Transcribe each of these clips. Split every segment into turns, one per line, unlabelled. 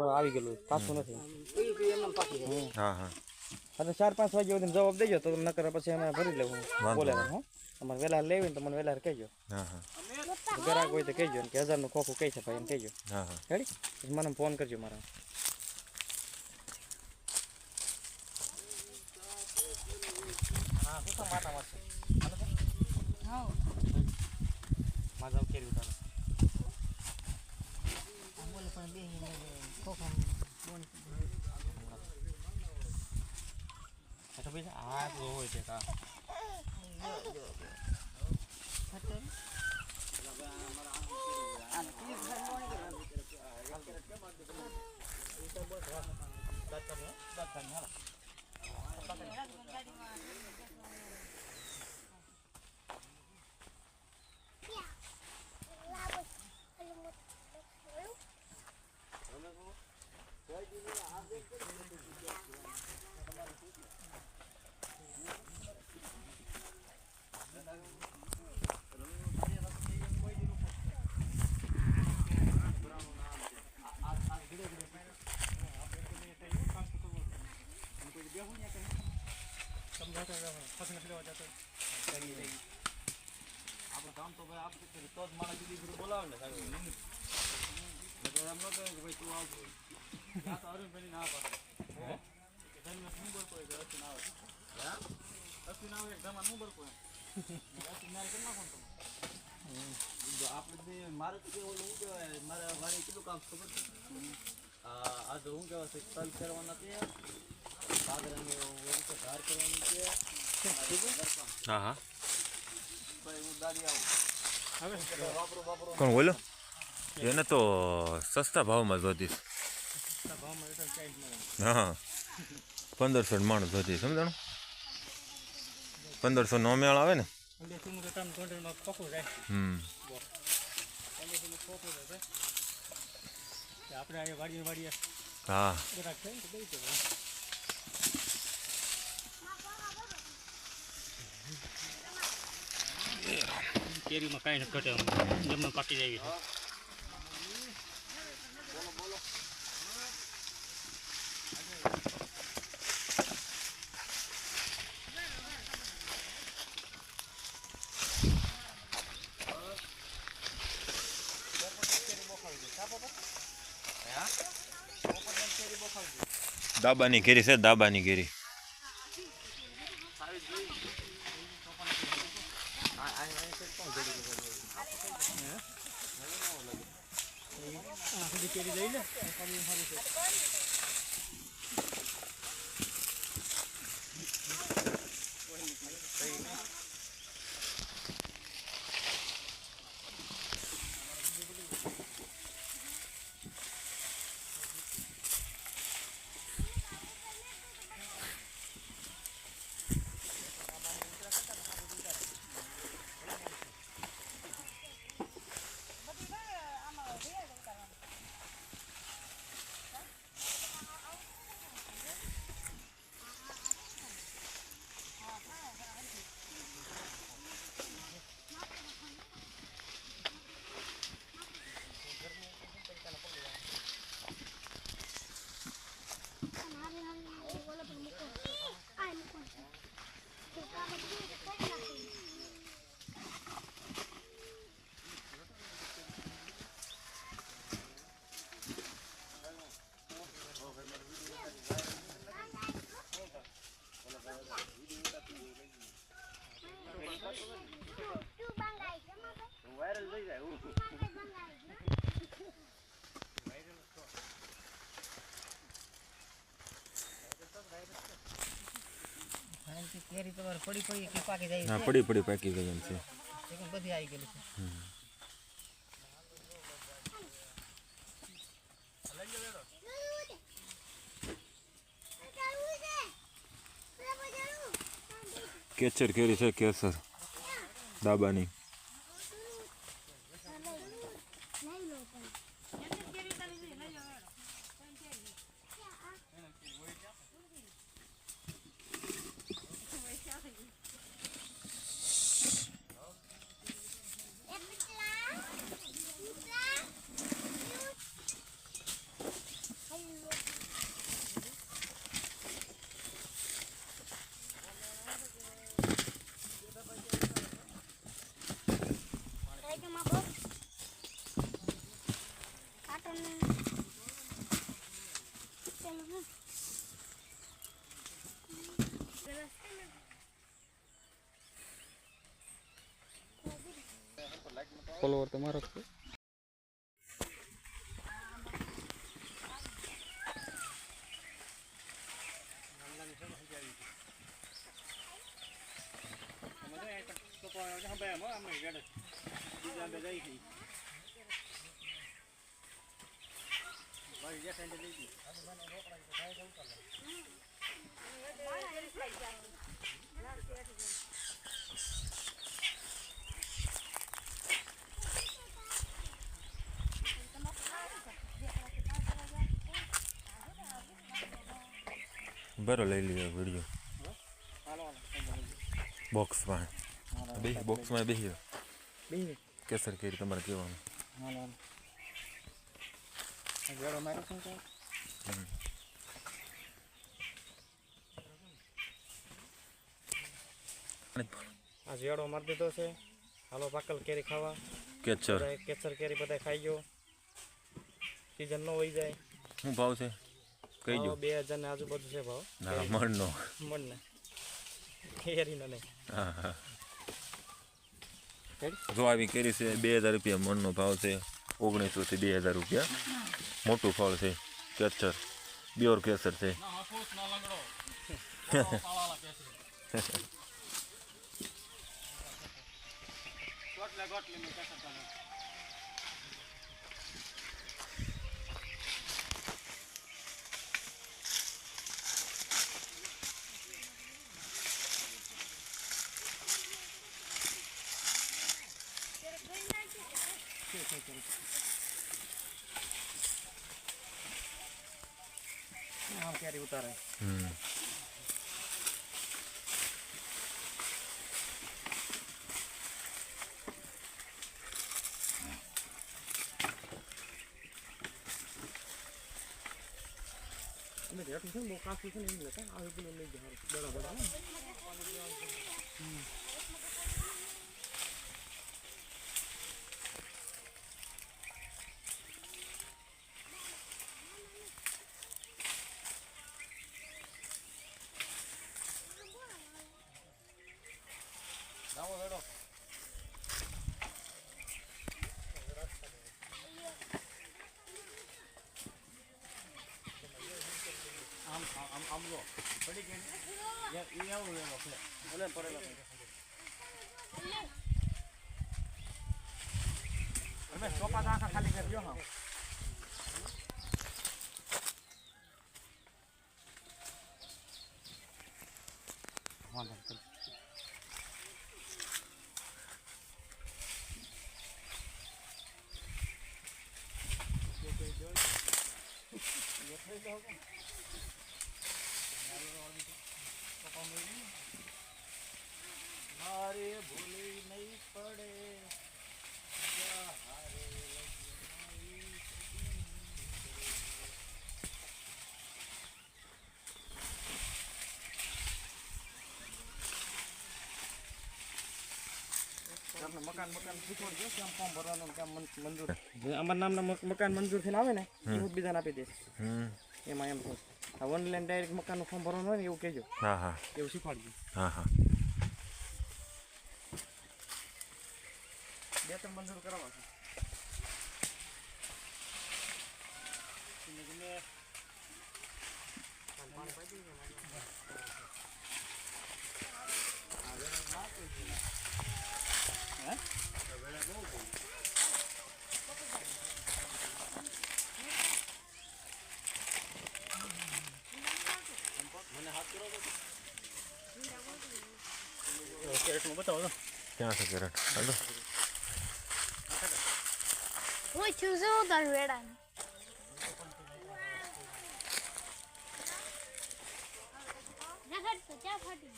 આવી ગયેલું પાછું નથી.
હા હા
અને 4-5 વાગ્યા સુધી જવાબ દેજો તો નકર પછી અમે ભરી લેવું બોલે હા. તમારે વેલા લેવી ને તો મને વેલા કહેજો.
હા હા
ગ્રાહક હોય તો કહેજો કે 1000નું ખોખું કહી છે ભાઈ એમ કહેજો.
હા હા
રેડી મને ફોન કરજો મારા. હા શું તો માતા મારશે હા માધવ કેરી ઉતારો બોલે પણ બે ખોખા બોન તો ભાઈ આ જો હોય છે કા આપણે કામ તો ભાઈ આપણે તો જ મારા દીદી બોલાવે ને સાહેબ એમ ન કહે કે ભાઈ તું આવજો ના તો અરુણભાઈ ના પાડે હે કે ધર્મ નંબર કોઈ કે રસી ના આવે હા રસી ના આવે ધર્મ નંબર કોઈ રસી ના કેમ ના કોણ તમે આપણે મારે તો કેવું હું કહેવાય મારા વાડી કેટલું કામ ખબર છે આ તો હું કહેવાય તલ કરવાના છે સાગરને તો ધાર કરવાની છે
હા હા
ભાઈ હું દાડી આવું હવે વાપરો
કોણ બોલો એને તો સસ્તા ભાવમાં જોતી હા 1500 માણસ જોતી સમજાણું 1500 નો મેળ આવે ને હા
કેરીમાં કાંઈ નથી ઘટે જમણ પાકી જાય છે
દાબાની કેરી છે દાબાની કેરી
કેરી લઈ લે કેરી તમારે પડી પડી કે પાકી જાય
હા પડી પડી પાકી ગઈ એમ છે
બધી આવી ગયેલી છે
કેસર કેરી છે કેસર દાબાની
ફોલોવર તમારો જ છે.
બરો લઈ લીધો વિડીયો બોક્સમાં બોક્સમાં બેસી કેસર કેરી તમારે કહેવાનું.
આ જીવાડો મારી દીધો છે. હાલો પાકલ કેરી ખાવા.
કેચર
કેસર કેરી બધા ખાઈ ગયો. સીઝન નો વહી જાય.
શું ભાવ છે કહી દો.
2000 ને આજુબાજુ છે ભાવ.
ના મણનો
મણને કેરીનો નહીં.
હા હા જો આવી કેરી છે 2000 રૂપિયા મણનો ભાવ છે. 1900 થી 2000 રૂપિયા મોટું ફળ છે. કેચર પ્યોર કેસર છે.
કેરી ઉતારે. અમે રેટ છે બહુ કાફી છે ને એમ લેતા આ કિલો લઈ જાય બરાબર. દાવો વેડો આમ લો પડી ગઈ એ આવું લેવો છે ઓલે પડેલો અમે સોપા આખા ખાલી કરી દો. હા વાંધો નહીં. મારે ભૂલી નહીં પડે. મકાન શીખવાડજો કેમ ફોર્મ ભરવાનું કેમ મંજૂર. અમારા નામના મકાન મંજૂર થઈને આવે ને એવું બીજાને આપી દે. એમાં એમ કહું ઓનલાઈન ડાયરેક્ટ મકાનનું ફોર્મ ભરવાનું હોય ને એવું કહેજો.
હા હા
એવું શીખવાડજો.
હા હા
2-3 મંજૂર કરાવવા છે. કેરેટમાં બતાવો.
ક્યાં છે કેરેટ? હાલો
હું છું શું તાર વેડા નગર તો ચા ફાટી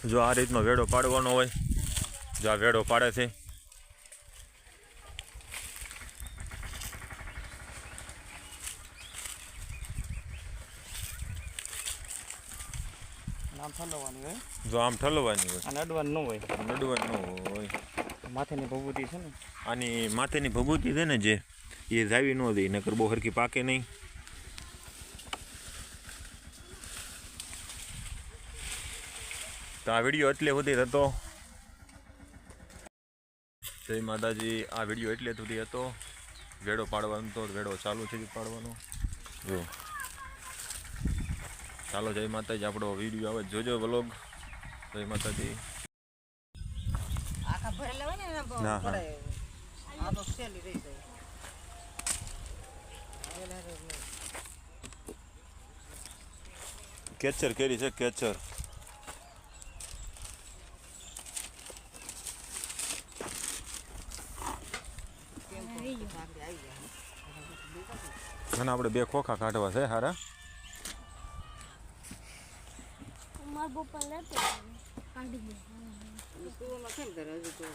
જો આ રીતનો વેડો પાડવાનો હોય, જો આ વેડો પાડે છે.
નામ ઠલવવાની હોય
જો આમ ઠલવાની હોય,
અને અડવાનું ન હોય.
નડવાનું હોય.
માથેની ભભૂતિ છે ને,
આની માથેની ભભૂતિ છે ને જે, એ જાવી ન દે, નકર બહુ હરખી પાકે નહીં. તો આ વિડીયો એટલે સુધી હતો. જય માતાજી. આ વિડીયો એટલે સુધી હતો. વેડો પાડવાનો તો વેડો ચાલુ છે પાડવાનો. જો ચાલો, જય માતાજી. આપણો વિડીયો આવે જોજો વ્લોગ. જય માતાજી.
આખા ભરેલા હોય ને એના
ના, હા.
પડે. આ તો સેલી રહી જાય.
કેચર કેરી છે, કેચર. અને આપણે 2 ખોખા કાઢવા છે હારા.
મારા પપ્પા લેતો કાઢી દે.
તું કેમ કરે હજુ તો